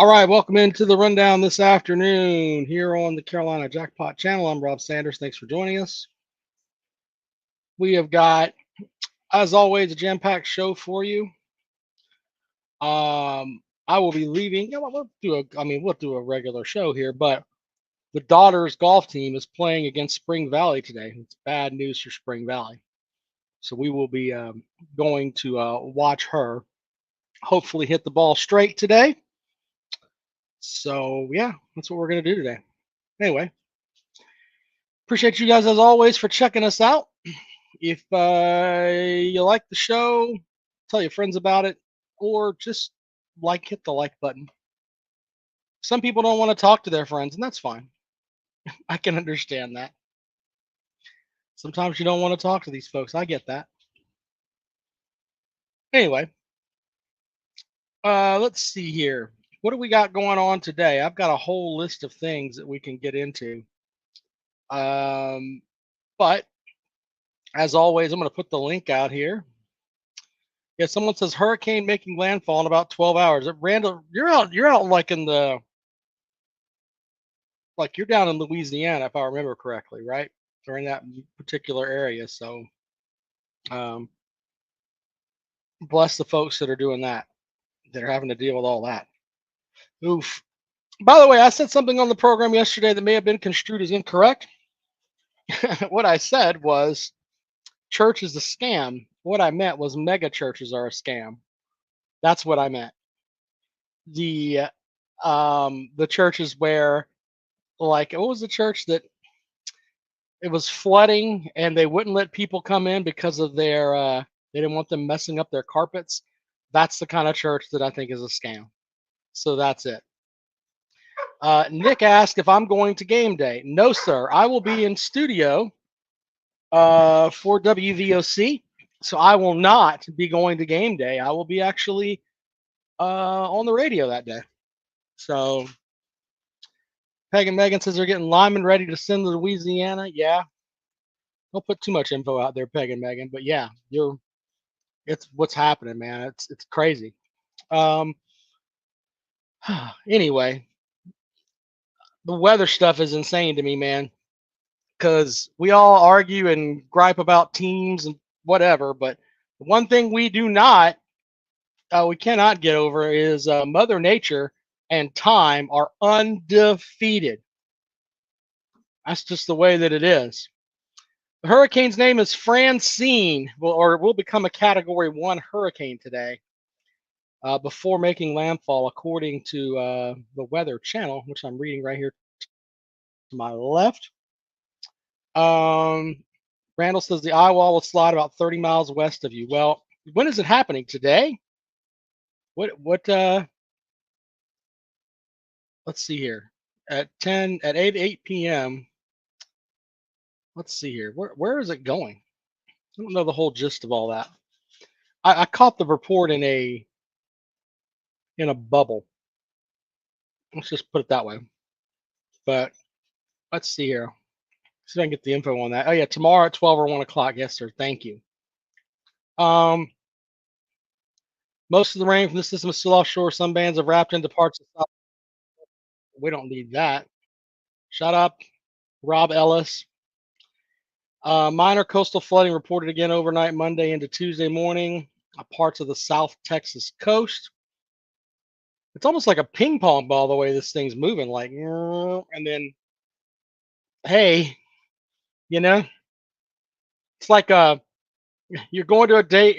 All right, welcome into the rundown this afternoon here on the Carolina Jackpot channel. I'm Rob Sanders. Thanks for joining us. We have got, as always, a jam-packed show for you. I will be leaving. We'll do a regular show here, but the Daughters golf team is playing against Spring Valley today. It's bad news for Spring Valley, so we will be going to watch her hopefully hit the ball straight today. So yeah, that's what we're gonna do today. Anyway, appreciate you guys as always for checking us out. If you like the show, tell your friends about it, or just hit the like button. Some people don't want to talk to their friends, and that's fine. I can understand that. Sometimes you don't want to talk to these folks. I get that. Anyway, let's see here. What do we got going on today? I've got a whole list of things that we can get into. But as always, I'm going to put the link out here. Yeah, someone says hurricane making landfall in about 12 hours. Randall, you're out like you're down in Louisiana, if I remember correctly, right? Or in that particular area. So bless the folks that are doing that. That are having to deal with all that. Oof. By the way, I said something on the program yesterday that may have been construed as incorrect. What I said was church is a scam. What I meant was mega churches are a scam. That's what I meant. The churches where, like, what was the church that it was flooding and they wouldn't let people come in because of their they didn't want them messing up their carpets. That's the kind of church that I think is a scam. So that's it. Nick asked if I'm going to game day. No, sir. I will be in studio for WVOC. So I will not be going to game day. I will be actually on the radio that day. So Peg and Megan says they're getting Lyman ready to send to Louisiana. Yeah. Don't put too much info out there, Peg and Megan. But yeah, it's what's happening, man. It's crazy. Anyway, the weather stuff is insane to me, man. Because we all argue and gripe about teams and whatever, but the one thing we cannot get over is Mother Nature and time are undefeated. That's just the way that it is. The hurricane's name is Francine, will become a Category 1 hurricane today before making landfall, according to the Weather Channel, which I'm reading right here to my left. Randall says the eye wall will slide about 30 miles west of you. Well, when is it happening? Today? Let's see here. At 8 p.m. Let's see here. Where is it going? I don't know the whole gist of all that. I caught the report in a bubble. Let's just put it that way. But let's see here. See if I can get the info on that. Oh yeah, tomorrow at 12 or 1 o'clock. Yes, sir. Thank you. Most of the rain from the system is still offshore. Some bands have wrapped into parts of South. We don't need that. Shut up, Rob Ellis. Minor coastal flooding reported again overnight Monday into Tuesday morning. Parts of the South Texas coast. It's almost like a ping pong ball the way this thing's moving, like, and then, hey, it's like you're going on a date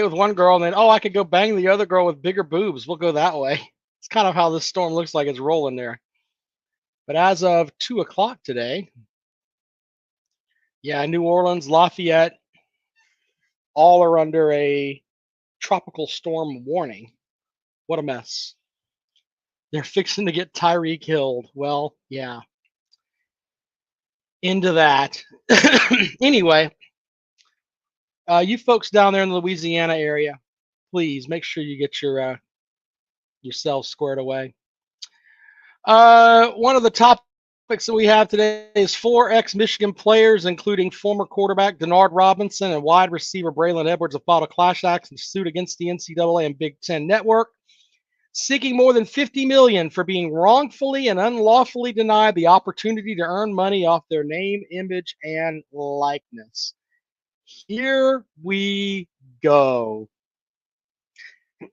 with one girl, and then, I could go bang the other girl with bigger boobs. We'll go that way. It's kind of how this storm looks like it's rolling there. But as of 2 o'clock today, yeah, New Orleans, Lafayette, all are under a tropical storm warning. What a mess. They're fixing to get Tyreek Hill. Well, yeah. Into that. Anyway, you folks down there in the Louisiana area, please make sure you get yourselves squared away. One of the topics that we have today is 4 ex-Michigan players, including former quarterback Denard Robinson and wide receiver Braylon Edwards, have filed a class action suit against the NCAA and Big Ten Network. seeking more than $50 million for being wrongfully and unlawfully denied the opportunity to earn money off their name, image, and likeness. Here we go.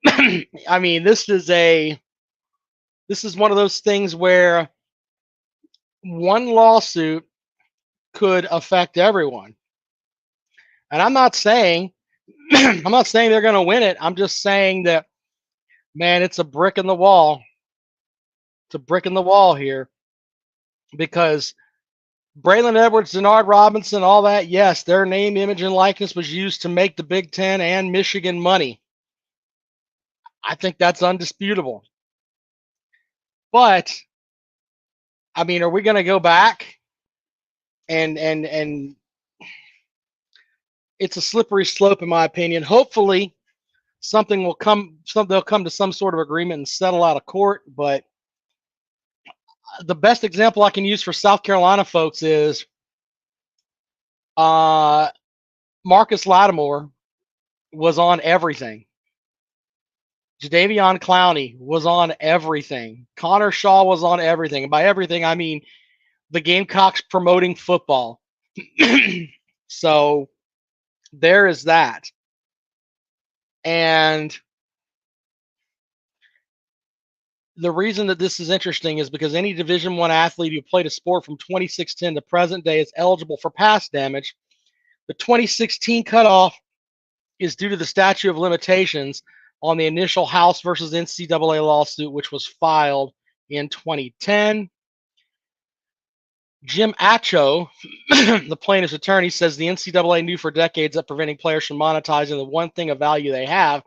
I mean, this is one of those things where one lawsuit could affect everyone. And I'm not saying they're going to win it. I'm just saying that, man, it's a brick in the wall. It's a brick in the wall here, because Braylon Edwards, Denard Robinson, all that, yes, their name, image, and likeness was used to make the Big Ten and Michigan money. I think that's undisputable. But, I mean, are we going to go back and it's a slippery slope, in my opinion. Hopefully they'll come to some sort of agreement and settle out of court. But the best example I can use for South Carolina folks is Marcus Lattimore was on everything. Jadeveon Clowney was on everything. Connor Shaw was on everything. And by everything, I mean the Gamecocks promoting football. So there is that. And the reason that this is interesting is because any Division I athlete who played a sport from 2016 to present day is eligible for pass damage. The 2016 cutoff is due to the statute of limitations on the initial House versus NCAA lawsuit, which was filed in 2010. Jim Acho, the plaintiff's attorney, says the NCAA knew for decades that preventing players from monetizing the one thing of value they have,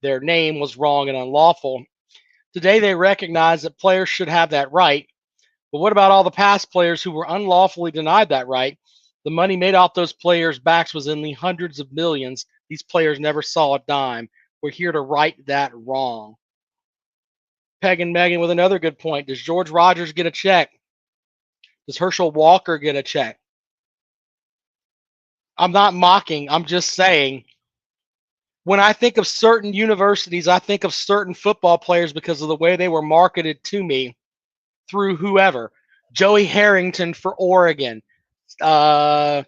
their name, was wrong and unlawful. Today, they recognize that players should have that right. But what about all the past players who were unlawfully denied that right? The money made off those players' backs was in the hundreds of millions. These players never saw a dime. We're here to right that wrong. Peg and Megan with another good point. Does George Rogers get a check? Does Herschel Walker get a check? I'm not mocking. I'm just saying, when I think of certain universities, I think of certain football players because of the way they were marketed to me through whoever. Joey Harrington for Oregon. Who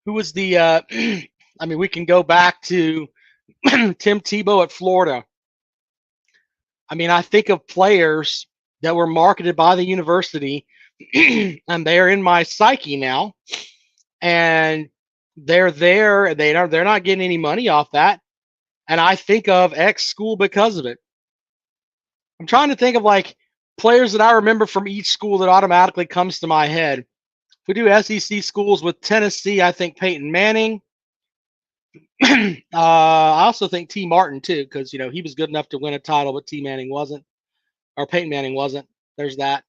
was the I mean, we can go back to Tim Tebow at Florida. I mean, I think of players that were marketed by the university and they're in my psyche now, and they're there. They're not getting any money off that, and I think of X school because of it. I'm trying to think of like players that I remember from each school that automatically comes to my head. If we do SEC schools with Tennessee, I think Peyton Manning. I also think T. Martin too, because he was good enough to win a title, but Peyton Manning wasn't. There's that.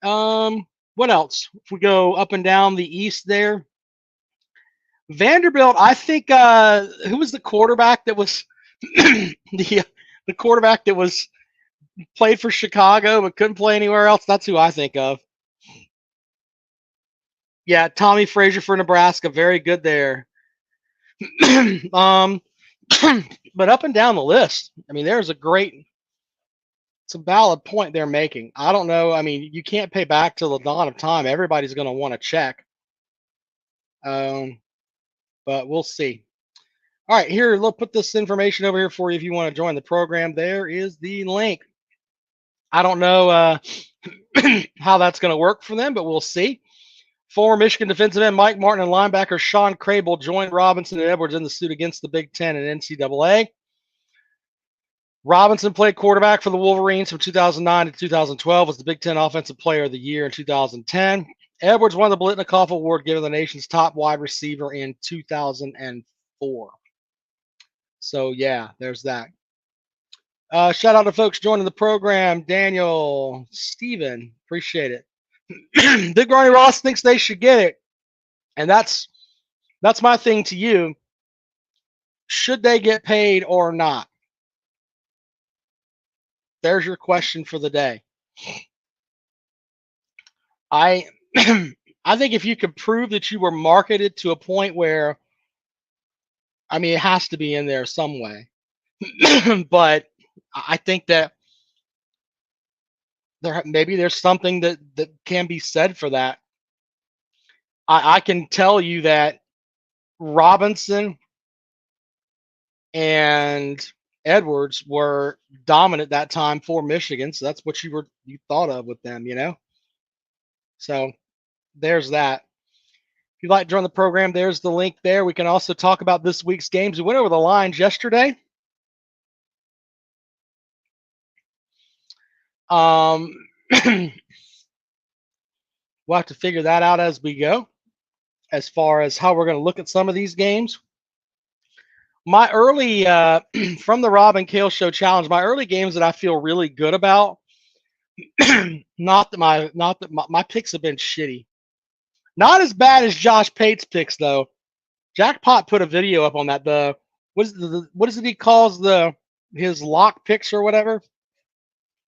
What else? If we go up and down the East there, Vanderbilt. I think who was the quarterback that was the quarterback that was played for Chicago but couldn't play anywhere else? That's who I think of. Yeah, Tommy Frazier for Nebraska. Very good there. But up and down the list, I mean, it's a valid point they're making. I don't know. I mean, you can't pay back till the dawn of time. Everybody's going to want to check. But we'll see. All right, here, let's put this information over here for you if you want to join the program. There is the link. I don't know how that's going to work for them, but we'll see. Former Michigan defensive end Mike Martin and linebacker Sean Crable joined Robinson and Edwards in the suit against the Big Ten and NCAA. Robinson played quarterback for the Wolverines from 2009 to 2012, was the Big Ten Offensive Player of the Year in 2010. Edwards won the Blitnikoff Award given the nation's top wide receiver in 2004. So, yeah, there's that. Shout out to folks joining the program. Daniel, Steven, appreciate it. Big Ronnie Ross thinks they should get it. And that's my thing to you. Should they get paid or not? There's your question for the day. I think if you could prove that you were marketed to a point where, I mean, it has to be in there some way. But I think that maybe there's something that can be said for that. I can tell you that Robinson and Edwards were dominant that time for Michigan, so that's what you thought of with them, So there's that. If you'd like to join the program, there's the link there. We can also talk about this week's games. We went over the lines yesterday. We'll have to figure that out as we go, as far as how we're going to look at some of these games. My early from the Rob and Kale Show Challenge, my early games that I feel really good about. not that my picks have been shitty. Not as bad as Josh Pate's picks though. Jackpot put a video up on that. What is it he calls his lock picks or whatever?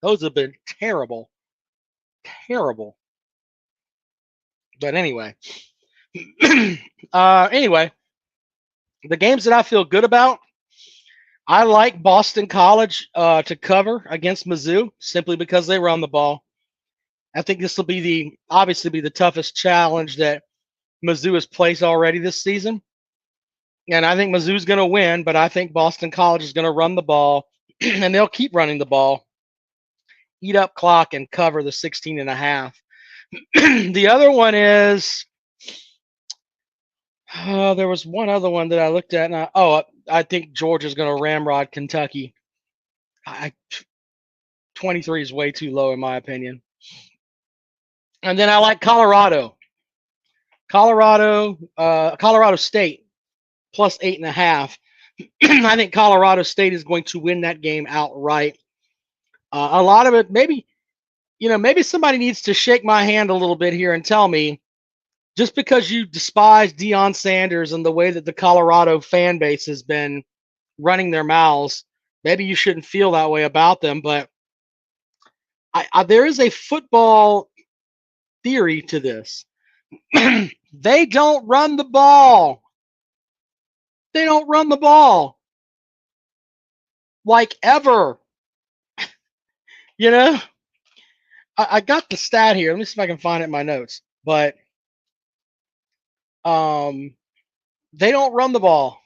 Those have been terrible. Terrible. But anyway. Anyway, the games that I feel good about, I like Boston College to cover against Mizzou simply because they run the ball. I think this will obviously be the toughest challenge that Mizzou has placed already this season. And I think Mizzou's going to win, but I think Boston College is going to run the ball, and they'll keep running the ball, eat up clock, and cover the 16.5. The other one is, there was one other one that I looked at, and I think Georgia's going to ramrod Kentucky. 23 is way too low in my opinion. And then I like Colorado State plus 8.5. I think Colorado State is going to win that game outright. A lot of it, maybe somebody needs to shake my hand a little bit here and tell me, just because you despise Deion Sanders and the way that the Colorado fan base has been running their mouths, maybe you shouldn't feel that way about them. But there is a football theory to this. They don't run the ball. They don't run the ball. Like ever. I got the stat here. Let me see if I can find it in my notes. But they don't run the ball.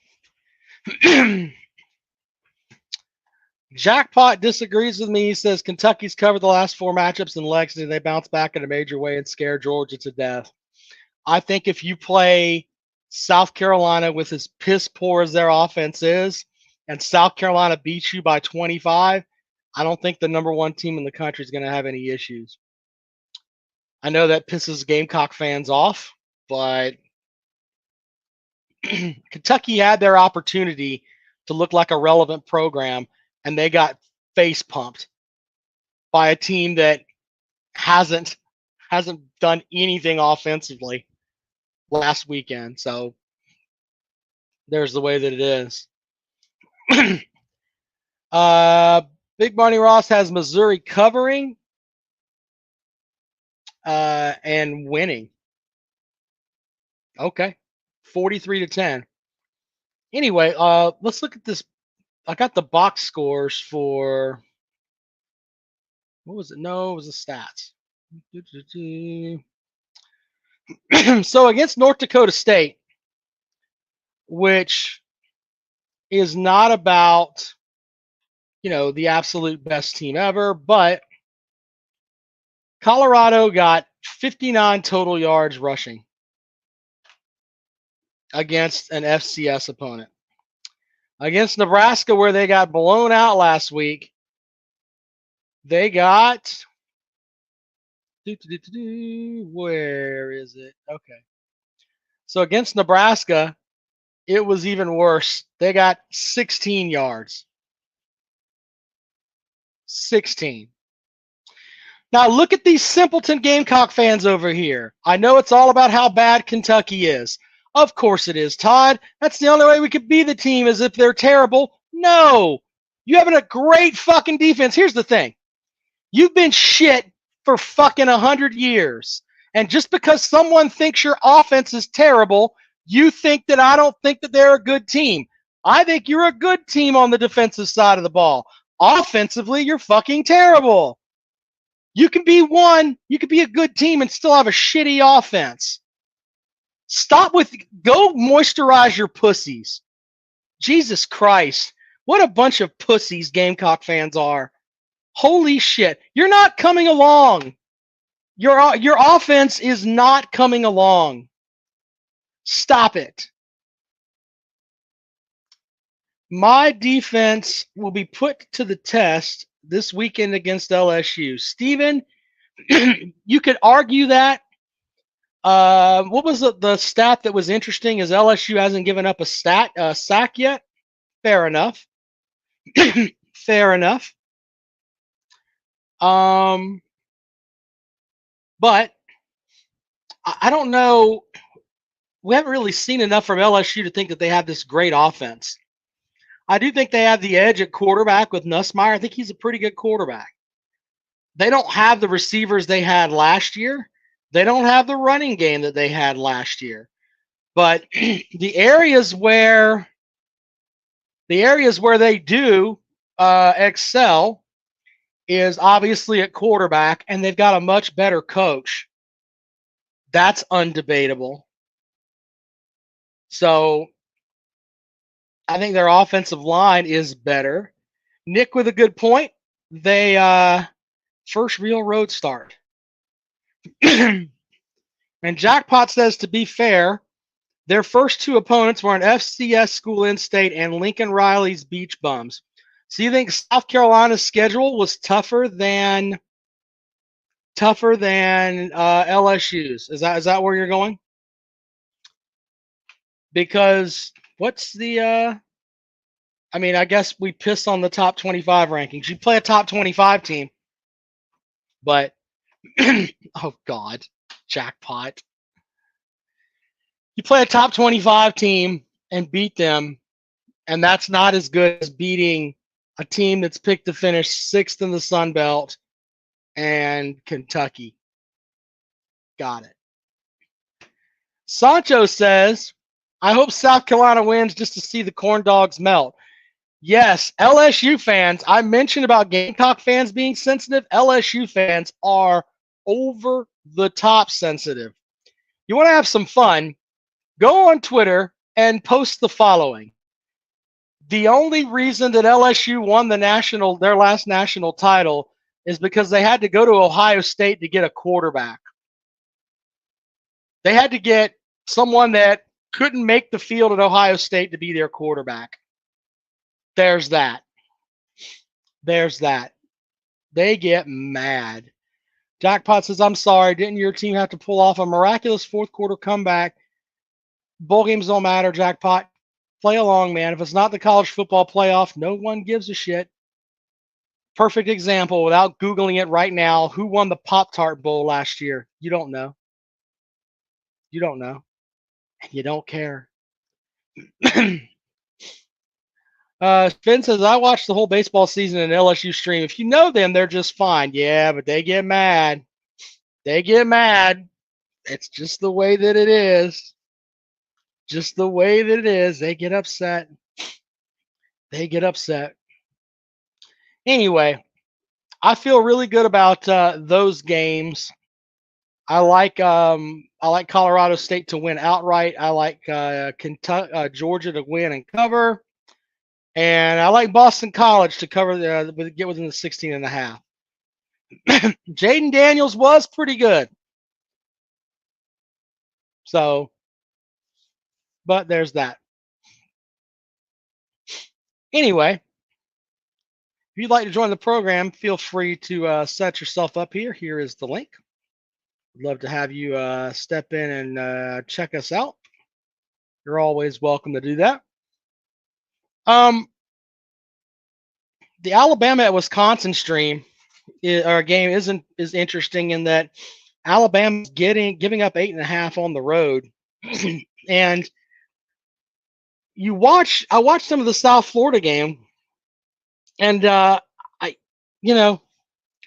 Jackpot disagrees with me. He says Kentucky's covered the last 4 matchups in Lexington. They bounce back in a major way and scare Georgia to death. I think if you play South Carolina with as piss poor as their offense is, and South Carolina beats you by 25, I don't think the number 1 team in the country is going to have any issues. I know that pisses Gamecock fans off, but Kentucky had their opportunity to look like a relevant program, and they got face pumped by a team that hasn't done anything offensively last weekend. So there's the way that it is. Big Barney Ross has Missouri covering and winning. Okay. 43-10. Anyway, let's look at this. I got the box scores for, what was it? No, it was the stats. So against North Dakota State, which is not about, the absolute best team ever, but Colorado got 59 total yards rushing against an FCS opponent. Against Nebraska, where they got blown out last week, they got, where is it? Okay. So against Nebraska, it was even worse. They got 16 yards. 16. Now look at these simpleton Gamecock fans over here. I know it's all about how bad Kentucky is. Of course it is, Todd. That's the only way we could be the team, is if they're terrible. No. You having a great fucking defense. Here's the thing. You've been shit for fucking 100 years. And just because someone thinks your offense is terrible, you think that I don't think that they're a good team. I think you're a good team on the defensive side of the ball. Offensively, you're fucking terrible. You can be a good team and still have a shitty offense. Go moisturize your pussies. Jesus Christ. What a bunch of pussies Gamecock fans are. Holy shit. You're not coming along. Your offense is not coming along. Stop it. My defense will be put to the test this weekend against LSU. Steven, you could argue that. What was the stat that was interesting is LSU hasn't given up a sack yet. Fair enough. Fair enough. But I don't know. We haven't really seen enough from LSU to think that they have this great offense. I do think they have the edge at quarterback with Nussmeier. I think he's a pretty good quarterback. They don't have the receivers they had last year. They don't have the running game that they had last year. But the areas where they do excel is obviously at quarterback, and they've got a much better coach. That's undebatable. So I think their offensive line is better. Nick with a good point. They first real road start. And Jackpot says, to be fair, their first two opponents were an FCS school in-state and Lincoln Riley's Beach Bums. So you think South Carolina's schedule was tougher than LSU's? Is that where you're going? Because what's the I guess we piss on the top 25 rankings. You play a top 25 team, but oh God, Jackpot. You play a top 25 team and beat them, and that's not as good as beating a team that's picked to finish 6th in the Sun Belt and Kentucky. Got it. Sancho says, I hope South Carolina wins just to see the corn dogs melt. Yes, LSU fans, I mentioned about Gamecock fans being sensitive. LSU fans are over the top sensitive. You want to have some fun? Go on Twitter and post the following. The only reason that LSU won their last national title is because they had to go to Ohio State to get a quarterback. They had to get someone that couldn't make the field at Ohio State to be their quarterback. There's that. They get mad. Jackpot says, I'm sorry, didn't your team have to pull off a miraculous fourth quarter comeback? Bowl games don't matter, Jackpot. Play along, man. If it's not the college football playoff, no one gives a shit. Perfect example, without Googling it right now, who won the Pop-Tart Bowl last year? You don't know. You don't know. And you don't care. Finn says, I watched the whole baseball season in LSU stream. If you know them, they're just fine. Yeah, but they get mad. It's just the way that it is. They get upset. Anyway, I feel really good about those games. I like Colorado State to win outright. I like Kentucky, Georgia to win and cover. And I like Boston College to cover get within the 16.5. Jaden Daniels was pretty good. So, but there's that. Anyway, if you'd like to join the program, feel free to set yourself up here. Here is the link. I'd love to have you step in and check us out. You're always welcome to do that. The Alabama at Wisconsin stream or game is interesting in that Alabama's giving up 8.5 on the road, and I watched some of the South Florida game, and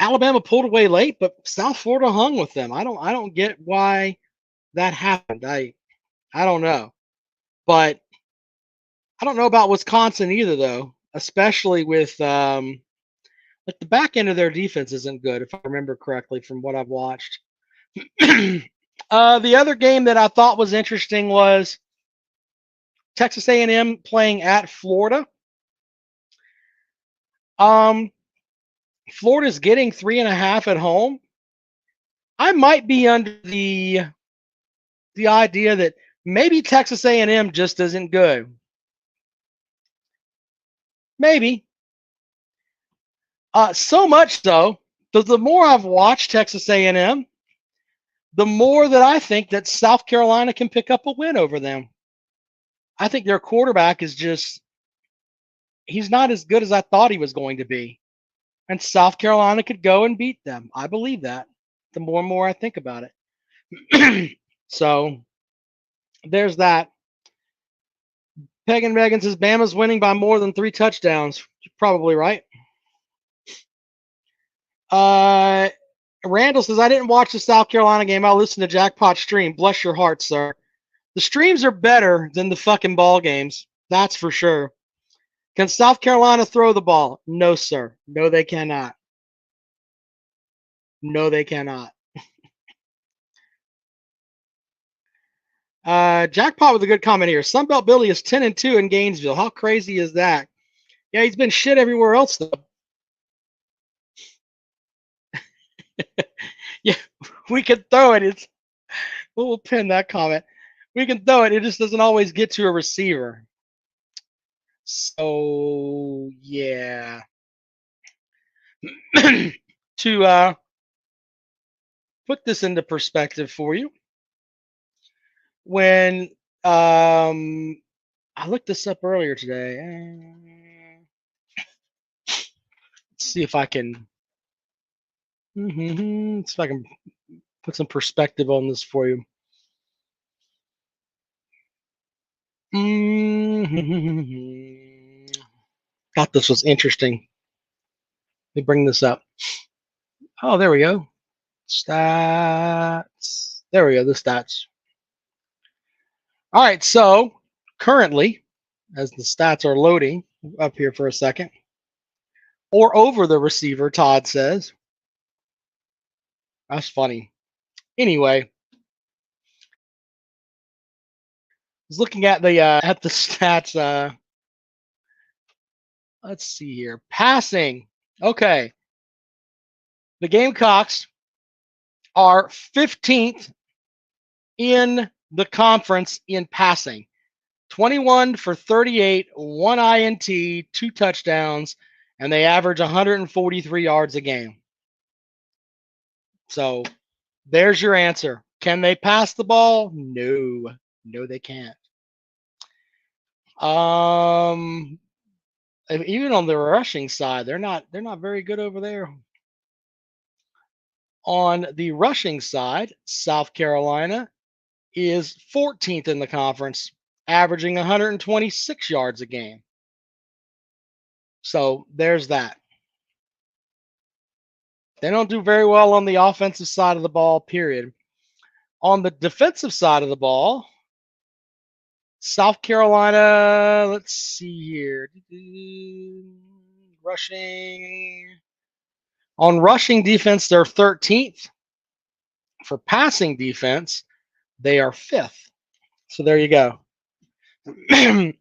Alabama pulled away late, but South Florida hung with them. I don't get why that happened. I don't know, but I don't know about Wisconsin either, though, especially with Like the back end of their defense isn't good, if I remember correctly from what I've watched. The other game that I thought was interesting was Texas A&M playing at Florida. Florida's getting 3.5 at home. I might be under the idea that maybe Texas A&M just isn't good. Maybe. So much so that the more I've watched Texas A&M, the more that I think that South Carolina can pick up a win over them. I think their quarterback is he's not as good as I thought he was going to be. And South Carolina could go and beat them. I believe that the more and more I think about it. So there's that. Pagan Megan says Bama's winning by more than 3 touchdowns. You're probably right. Randall says, I didn't watch the South Carolina game. I'll listen to Jackpot stream. Bless your heart, sir. The streams are better than the fucking ball games. That's for sure. Can South Carolina throw the ball? No, sir. No, they cannot. No, they cannot. Jackpot with a good comment here. Sunbelt Billy is 10-2 in Gainesville. How crazy is that? Yeah, he's been shit everywhere else, though. Yeah, we can throw it. We'll pin that comment. We can throw it. It just doesn't always get to a receiver. So, yeah. To put this into perspective for you, when I looked this up earlier today. Let's see if I can. See if I can put some perspective on this for you. Thought this was interesting. Let me bring this up. Oh, there we go. Stats. There we go. The stats. All right. So currently, as the stats are loading up here for a second, or over the receiver, Todd says. That's funny. Anyway, I was looking at the stats. Let's see here. Passing. Okay. The Gamecocks are 15th in the conference in passing. 21 for 38, 1 INT, 2 touchdowns, and they average 143 yards a game. So there's your answer. Can they pass the ball? No. No, they can't. Even on the rushing side, they're not very good over there. On the rushing side, South Carolina is 14th in the conference, averaging 126 yards a game. So there's that. They don't do very well on the offensive side of the ball, period. On the defensive side of the ball, South Carolina, let's see here. Rushing. On rushing defense, they're 13th. For passing defense, they are 5th. So there you go. I'm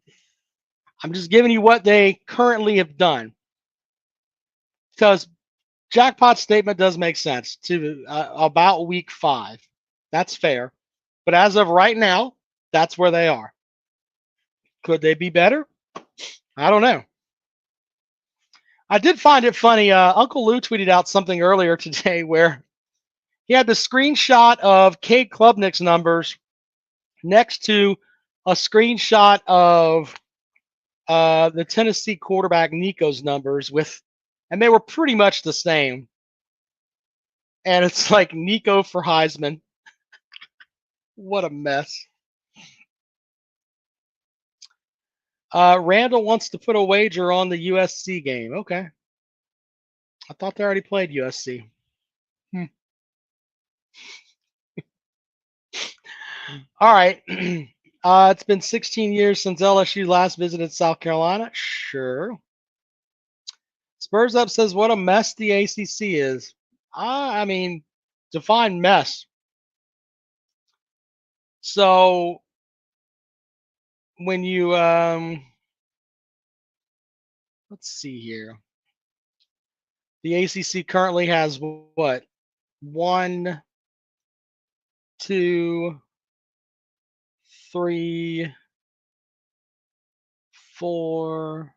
just giving you what they currently have done. Because Jackpot's statement does make sense to about week 5. That's fair. But as of right now, that's where they are. Could they be better? I don't know. I did find it funny. Uncle Lou tweeted out something earlier today where he had the screenshot of Cade Klubnik's numbers next to a screenshot of the Tennessee quarterback Nico's numbers and they were pretty much the same. And it's like Nico for Heisman. What a mess. Randall wants to put a wager on the USC game. Okay. I thought they already played USC. All right. It's been 16 years since LSU last visited South Carolina. Sure. It's Spurs Up says, what a mess the ACC is. I mean, define mess. So when you, let's see here. The ACC currently has what? 1, 2, 3, 4,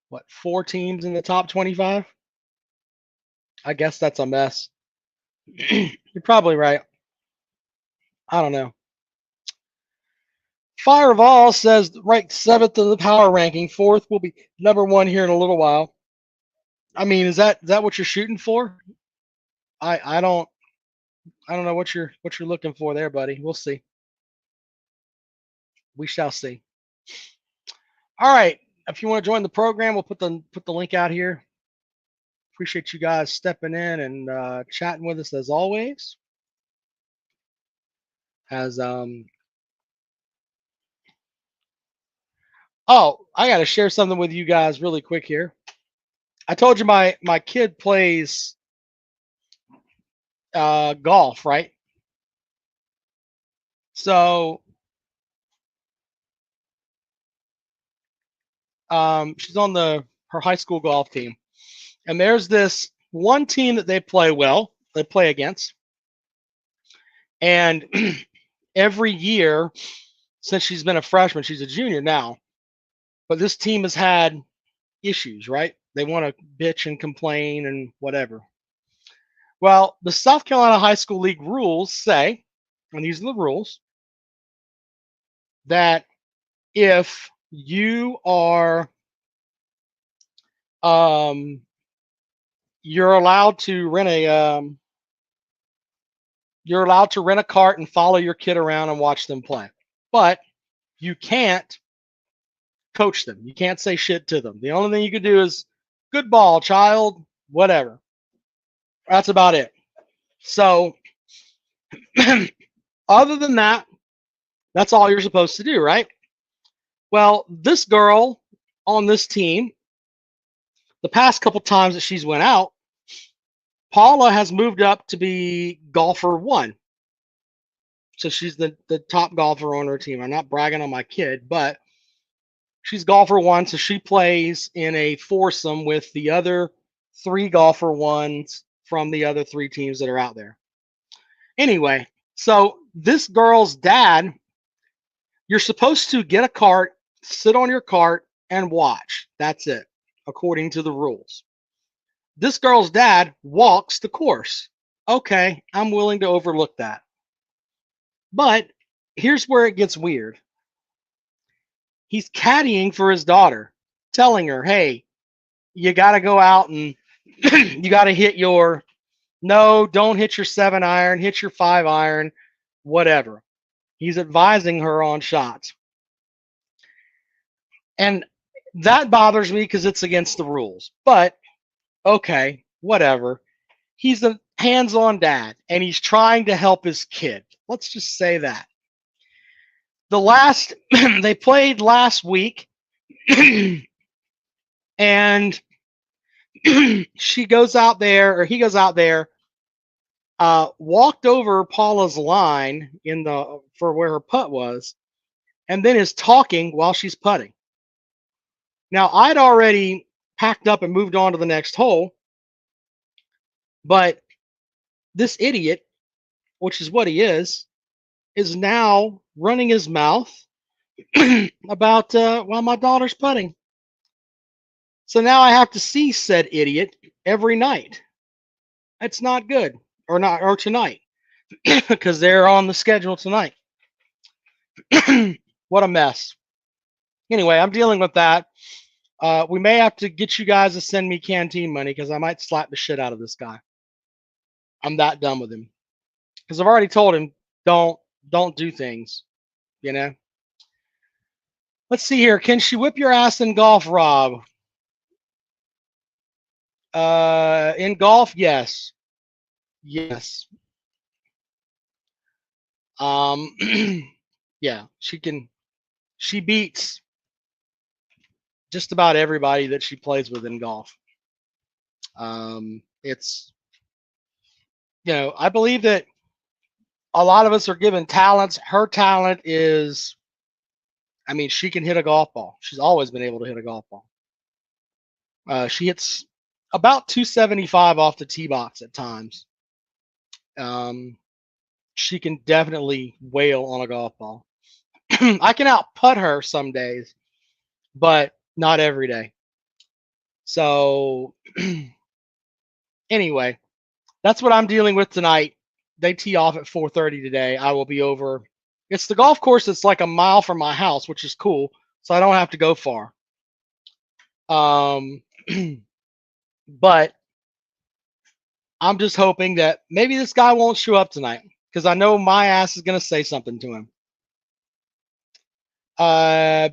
what, 4 teams in the top 25? I guess that's a mess. You're probably right. I don't know. Fire of All says ranked 7th in the power ranking. 4th will be number 1 here in a little while. I mean, is that what you're shooting for? I don't know what you're looking for there, buddy. We'll see. We shall see. All right. If you want to join the program, we'll put the link out here. Appreciate you guys stepping in and chatting with us as always. Oh, I got to share something with you guys really quick here. I told you my kid plays golf, right? So she's on her high school golf team, and there's this one team that they play against, and every year since she's been a freshman, she's a junior now, but this team has had issues, right? They want to bitch and complain and whatever. Well, the South Carolina High School League rules say, and these are the rules, that if you are you're allowed to rent a cart and follow your kid around and watch them play, but you can't coach them. You can't say shit to them. The only thing you can do is good ball, child, whatever. That's about it. So other than that, that's all you're supposed to do, right? Well, this girl on this team, the past couple times that she's went out, Paula has moved up to be golfer 1. So she's the top golfer on her team. I'm not bragging on my kid, but she's golfer 1. So she plays in a foursome with the other 3 golfer 1s from the other 3 teams that are out there. Anyway, so this girl's dad, you're supposed to get a cart, sit on your cart, and watch. That's it, according to the rules. This girl's dad walks the course. Okay, I'm willing to overlook that. But here's where it gets weird. He's caddying for his daughter, telling her, hey, you got to go out and you got to hit don't hit your 7 iron, hit your 5 iron, whatever. He's advising her on shots. And that bothers me because it's against the rules. But, okay, whatever. He's a hands-on dad, and he's trying to help his kid. Let's just say that. They played last week, and he goes out there, walked over Paula's line for where her putt was, and then is talking while she's putting. Now, I'd already packed up and moved on to the next hole, but this idiot, which is what he is now running his mouth about while my daughter's putting. So now I have to see said idiot every night. That's not good, or tonight, because they're on the schedule tonight. What a mess. Anyway, I'm dealing with that. We may have to get you guys to send me canteen money because I might slap the shit out of this guy. I'm that done with him. Because I've already told him, don't do things, you know. Let's see here. Can she whip your ass in golf, Rob? In golf, yes. Yes. Yeah, she can. She beats just about everybody that she plays with in golf. It's, I believe that a lot of us are given talents. Her talent is, I mean, she can hit a golf ball. She's always been able to hit a golf ball. She hits about 275 off the tee box at times. She can definitely wail on a golf ball. I can out putt her some days, but not every day. So anyway, that's what I'm dealing with tonight. They tee off at 4:30 today. I will be over. It's the golf course that's like a mile from my house, which is cool. So I don't have to go far. But I'm just hoping that maybe this guy won't show up tonight because I know my ass is going to say something to him.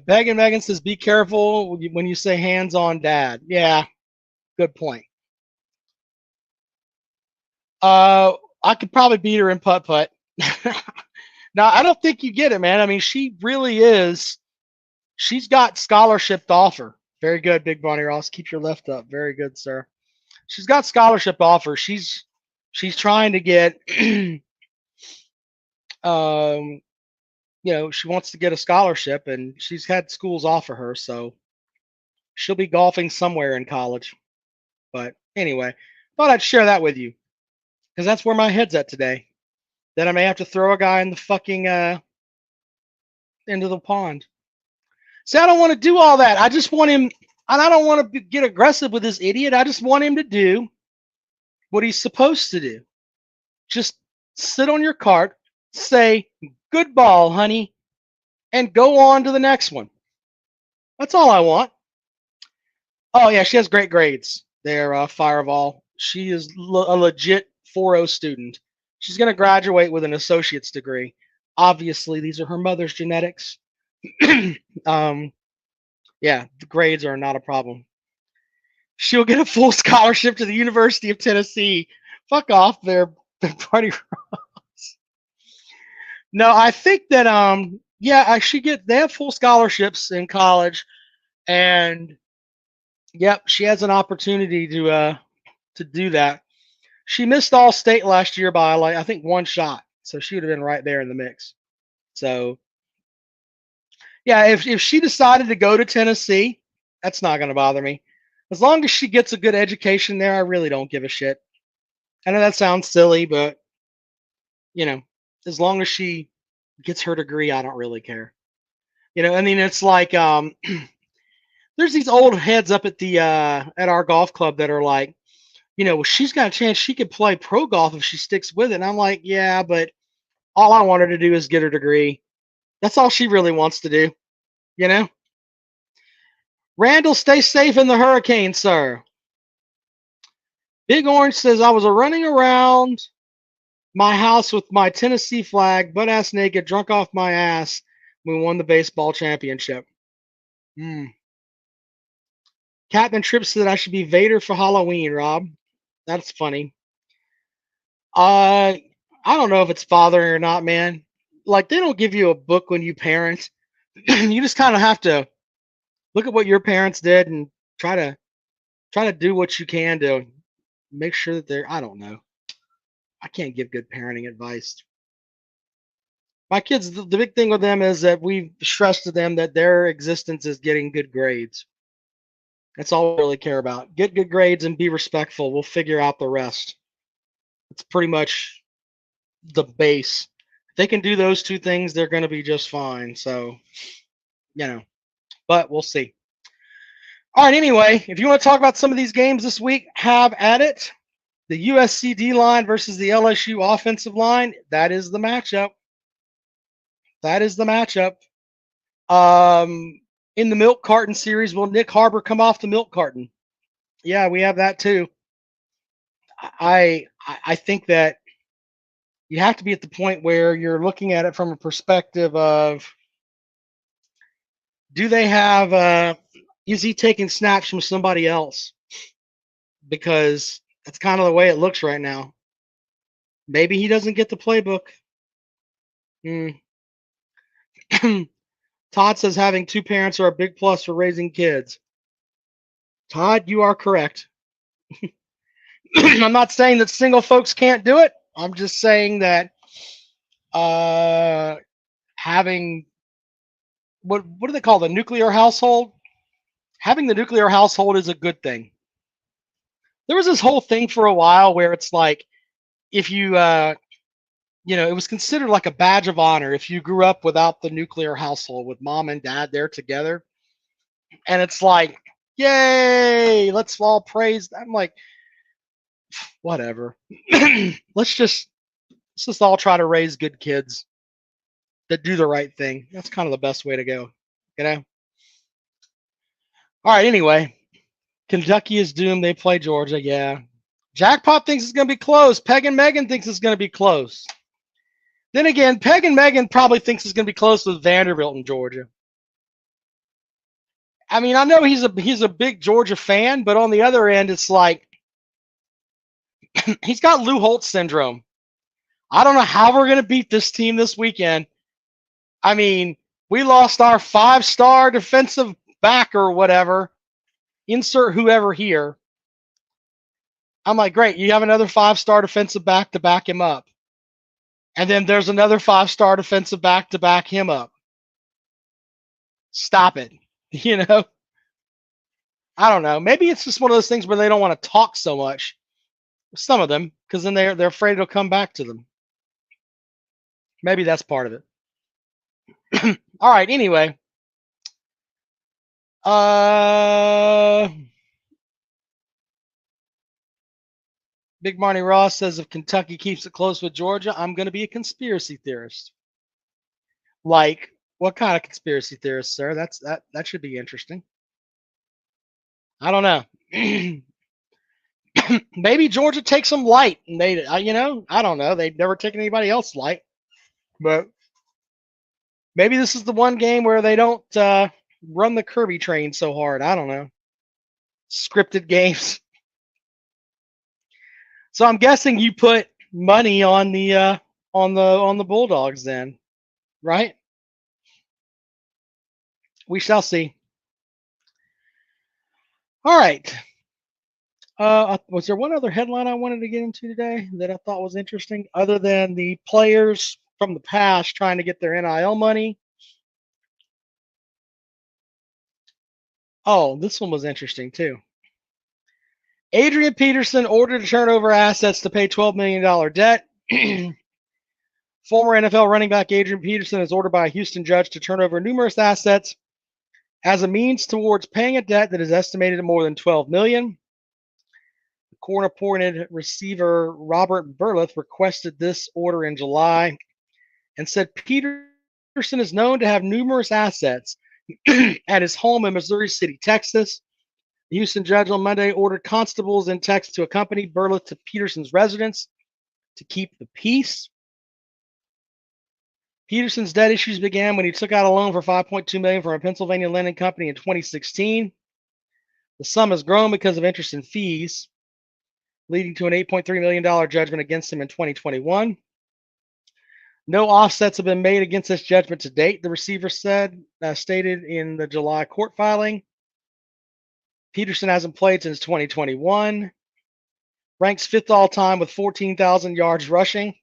Megan says, be careful when you say hands on dad. Yeah, good point. I could probably beat her in putt-putt. Now, I don't think you get it, man. I mean, she really is. She's got scholarship to offer. Very good, Big Bonnie Ross. Keep your left up. Very good, sir. She's got scholarship to offer. She's trying to get, she wants to get a scholarship, and she's had schools offer her, so she'll be golfing somewhere in college. But anyway, thought I'd share that with you because that's where my head's at today. Then I may have to throw a guy in the fucking into the pond. See, I don't want to do all that. I just want him, and I don't want to get aggressive with this idiot. I just want him to do what he's supposed to do. Just sit on your cart, say, good ball, honey, and go on to the next one. That's all I want. Oh, yeah, she has great grades there, Fireball. She is a legit 4.0 student. She's going to graduate with an associate's degree. Obviously, these are her mother's genetics. Yeah, the grades are not a problem. She'll get a full scholarship to the University of Tennessee. Fuck off there, Party Ross. No, I think that they have full scholarships in college, and yep, she has an opportunity to do that. She missed all state last year by I think one shot, so she would have been right there in the mix. So yeah, if she decided to go to Tennessee, that's not going to bother me. As long as she gets a good education there, I really don't give a shit. I know that sounds silly, but as long as she gets her degree, I don't really care. I mean, it's like there's these old heads up at the at our golf club that are like, well, she's got a chance she could play pro golf if she sticks with it. And I'm like, yeah, but all I want her to do is get her degree. That's all she really wants to do. Randall, stay safe in the hurricane, sir. Big Orange says, I was running around my house with my Tennessee flag, butt ass naked, drunk off my ass. We won the baseball championship. Captain Tripp said I should be Vader for Halloween, Rob. That's funny. I don't know if it's fathering or not, man. Like, they don't give you a book when you parent. You just kind of have to look at what your parents did and try to do what you can to make sure that they're, I don't know. I can't give good parenting advice. My kids, the big thing with them is that we've stressed to them that their existence is getting good grades. That's all we really care about. Get good grades and be respectful. We'll figure out the rest. It's pretty much the base. If they can do those two things, they're going to be just fine. So, but we'll see. All right, anyway, if you want to talk about some of these games this week, have at it. The USC D line versus the LSU offensive line, that is the matchup. That is the matchup. In the milk carton series, will Nick Harbor come off the milk carton? Yeah, we have that too. I think that you have to be at the point where you're looking at it from a perspective of, do they have, is he taking snaps from somebody else? Because that's kind of the way it looks right now. Maybe he doesn't get the playbook. Todd says having two parents are a big plus for raising kids. Todd, you are correct. I'm not saying that single folks can't do it. I'm just saying that uh, having what do they call the nuclear household? Having the nuclear household is a good thing. There was this whole thing for a while where it's like if you it was considered like a badge of honor if you grew up without the nuclear household with mom and dad there together, and it's like, yay, let's all praise. I'm like, whatever. Let's just all try to raise good kids that do the right thing. That's kind of the best way to go, you know. All right. Anyway, Kentucky is doomed. They play Georgia. Yeah. Jackpot thinks it's going to be close. Peg and Megan thinks it's going to be close. Then again, Peg and Megan probably thinks it's going to be close with Vanderbilt in Georgia. I mean, I know he's a big Georgia fan, but on the other end, it's like he's got Lou Holtz syndrome. I don't know how we're going to beat this team this weekend. I mean, we lost our 5-star defensive back or whatever. Insert whoever here. I'm like, great, you have another 5-star defensive back to back him up. And then there's another 5-star defensive back to back him up. Stop it. You know? I don't know. Maybe it's just one of those things where they don't want to talk so much. Some of them, because then they're afraid it'll come back to them. Maybe that's part of it. All right, anyway. Big Marty Ross says if Kentucky keeps it close with Georgia, I'm going to be a conspiracy theorist. Like, what kind of conspiracy theorist, sir? That should be interesting. I don't know. Maybe Georgia takes them light, and they, I don't know. They've never taken anybody else light, but maybe this is the one game where they don't run the Kirby train so hard. I don't know. Scripted games. So I'm guessing you put money on the Bulldogs then, right? We shall see. All right. Was there one other headline I wanted to get into today that I thought was interesting, other than the players from the past trying to get their NIL money? Oh, this one was interesting too. Adrian Peterson ordered to turn over assets to pay $12 million debt. Former NFL running back Adrian Peterson is ordered by a Houston judge to turn over numerous assets as a means towards paying a debt that is estimated at more than $12 million. The court-appointed receiver Robert Burleth requested this order in July and said Peterson is known to have numerous assets at his home in Missouri City, Texas. The Houston judge on Monday ordered constables in Texas to accompany Burleth to Peterson's residence to keep the peace. Peterson's debt issues began when he took out a loan for $5.2 million from a Pennsylvania lending company in 2016. The sum has grown because of interest and fees, leading to an $8.3 million judgment against him in 2021. No offsets have been made against this judgment to date, the receiver stated in the July court filing. Peterson hasn't played since 2021. Ranks 5th all time with 14,000 yards rushing.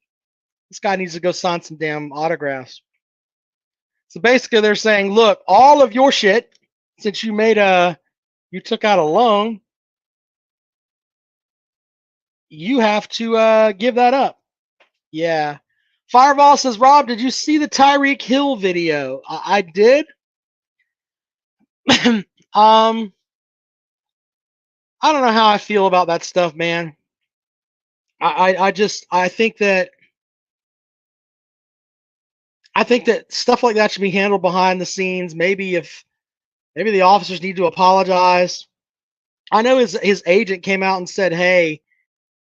This guy needs to go sign some damn autographs. So basically they're saying, look, all of your shit, since you took out a loan, you have to give that up. Yeah. Fireball says, Rob, did you see the Tyreek Hill video? I did. I don't know how I feel about that stuff, man. I think that stuff like that should be handled behind the scenes. Maybe the officers need to apologize. I know his agent came out and said, hey,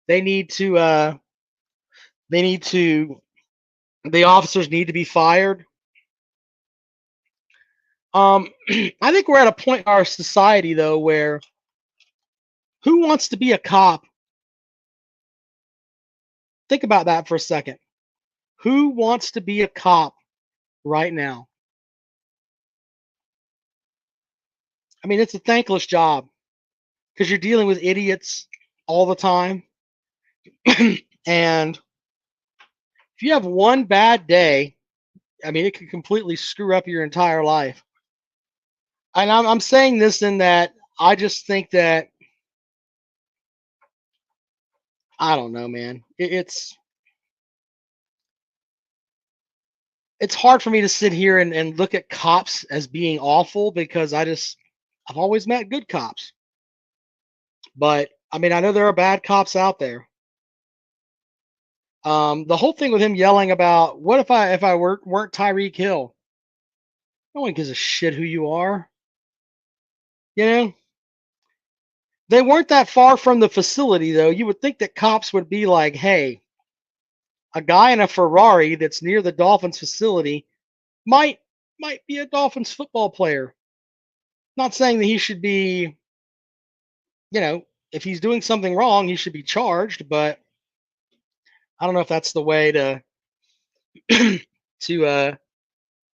the officers need to be fired. I think we're at a point in our society though where who wants to be a cop? Think about that for a second. Who wants to be a cop right now? I mean, it's a thankless job. because you're dealing with idiots all the time. And if you have one bad day, I mean, it can completely screw up your entire life. And I'm saying this in that I just think that, I don't know, man. It's hard for me to sit here and look at cops as being awful because I've always met good cops. But I mean, I know there are bad cops out there. The whole thing with him yelling about what if I weren't Tyreek Hill? No one gives a shit who you are. You know, they weren't that far from the facility though. You would think that cops would be like, hey, a guy in a Ferrari that's near the Dolphins facility might be a Dolphins football player. Not saying that he should be, if he's doing something wrong, he should be charged, but I don't know if that's the way to to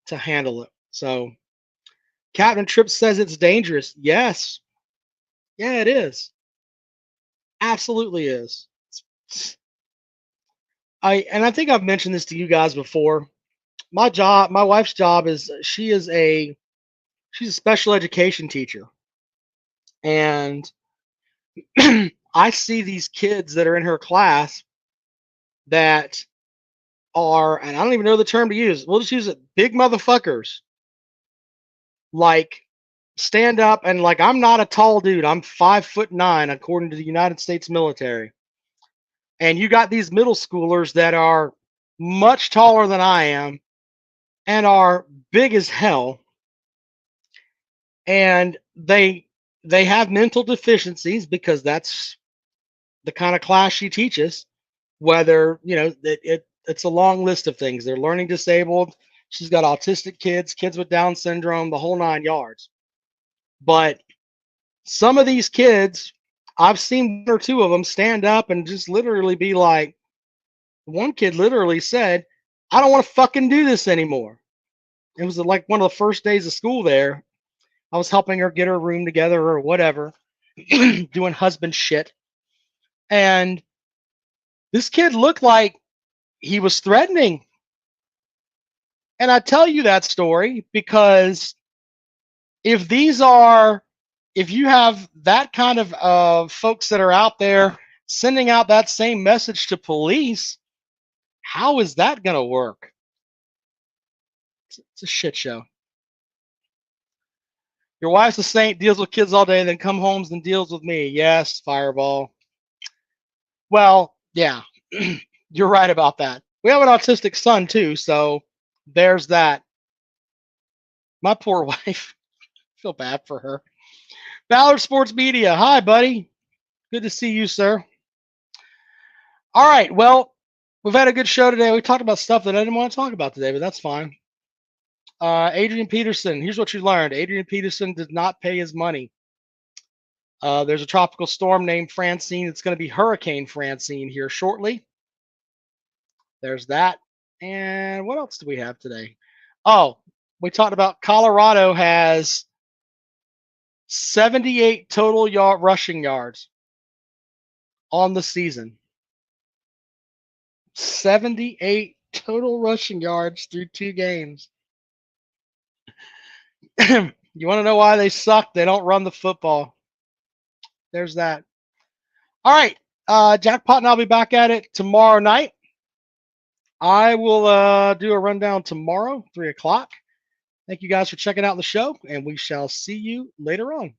to handle it. So Captain Tripp says it's dangerous. Yes. Yeah, it is. Absolutely is. I think I've mentioned this to you guys before. My wife's job is she's a special education teacher. And I see these kids that are in her class that are, and I don't even know the term to use. We'll just use it, big motherfuckers. Like stand up and like I'm not a tall dude. I'm 5'9" according to the United States military. And you got these middle schoolers that are much taller than I am and are big as hell. And they have mental deficiencies because that's the kind of class she teaches. Whether it's a long list of things. They're learning disabled. She's got autistic kids, kids with Down syndrome, the whole 9 yards. But some of these kids, I've seen one or two of them stand up and just literally be like, one kid literally said, I don't want to fucking do this anymore. It was like one of the first days of school there. I was helping her get her room together or whatever, doing husband shit. And this kid looked like he was threatening. And I tell you that story because if you have that kind of folks that are out there sending out that same message to police, how is that going to work? It's a shit show. Your wife's a saint, deals with kids all day, then come home and deals with me. Yes, Fireball. Well, yeah, you're right about that. We have an autistic son too, so there's that. My poor wife. I feel bad for her. Ballard Sports Media. Hi, buddy. Good to see you, sir. All right. Well, we've had a good show today. We talked about stuff that I didn't want to talk about today, but that's fine. Adrian Peterson. Here's what you learned. Adrian Peterson did not pay his money. There's a tropical storm named Francine. It's going to be Hurricane Francine here shortly. There's that. And what else do we have today? Oh, we talked about Colorado has 78 total rushing yards on the season. 78 total rushing yards through 2 games. You want to know why they suck? They don't run the football. There's that. All right. Jackpot and I'll be back at it tomorrow night. I will do a rundown tomorrow, 3 o'clock. Thank you guys for checking out the show, and we shall see you later on.